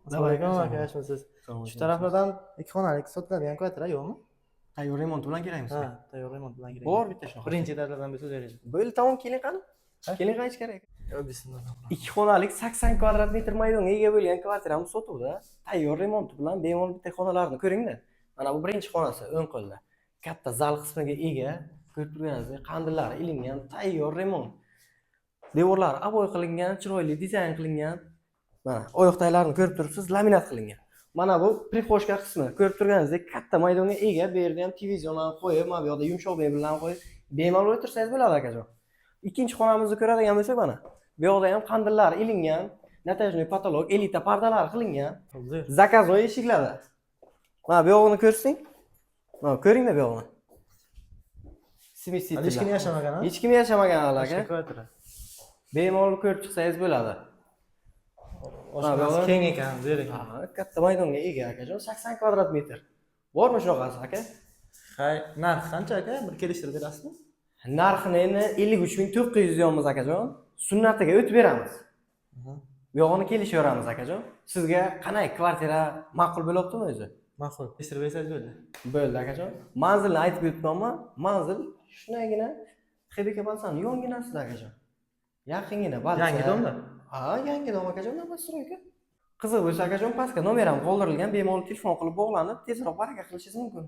Assalomu alaykum aka, yaxshimisiz? Shu taraflardan 2 xonalik sotiladigan kvartira yo'qmi? Tayyor remont bilan kerakmi sizga? Ha, tayyor remont bilan kerak. Bor bitta shunaqa. Birinchi etaplardan bir so'z berasiz. Bo'ldi, tamom, keling qani. Keling qani kerak. Yo, bismillah. 2 xonalik 80 kvadrat metr maydonga ega bo'lgan kvartiramiz sotuvda. Tayyor remont bilan bemalol bitta xonalarni ko'ring-da. Mana bu birinchi xonasi o'ng qo'lda. Katta zal qismiga ega. Ko'rib turganingizdek, qandillari ilingan, tayyor remont. Devorlari aboy qilingan, chiroyli dizayn qilingan. Mana oyoqtaylarni ko'rib turibsiz, laminat qilingan. Mana bu prixoshka qismi. Ko'rib turganingizdek, katta maydonga ega. Bu yerda ham televizorlarni qo'yib, mana bu yoqda yumshoq mebellarni qo'yib, bemalol o'tirsangiz bo'ladi akajon. Ikkinchi xonamizni ko'radigan bo'lsak, mana bu yoqda ham qandillar ilingan, natijali patolog, elita pardalar qilingan. Zakaznoy eshiklari. Mana bu yo'g'ini ko'rsang. Mana ko'ring-da bu yo'g'ini. Simisiy. Hech kim yashamagan, ha? Hech kim yashamagan aka. Kvartira. Bemalol ko'rib chiqsangiz bo'ladi. Oshxonasi keng ekan, zerek. Ha, katta maydonga ega akajon, 80 kvadrat metr. Bormi shunaqasi aka? Hay, narx qancha aka? Bir kelishtirib berasizmi? Narxini endi 53900 deyapmiz akajon. Sunnatiga o'tib beramiz. Bu yog'ini kelishaveramiz akajon. Sizga qanday kvartira ma'qul bo'lyaptimi o'zi? Ma'qul. Kelishtirib bersangiz bo'ldi. Bo'ldi akajon. Manzilni aytib o'tmoqman. Manzil shunagina Xebeka Balsan yonginasida akajon. Yaqingina balsa. Yangi domda? Ha, yangi dom akajon, Qiziq bo'lsa akajon, pastga nomeram qoldirilgan, bemalol telefon qilib bog'lanib, tezroq baraka qilishingiz mumkin.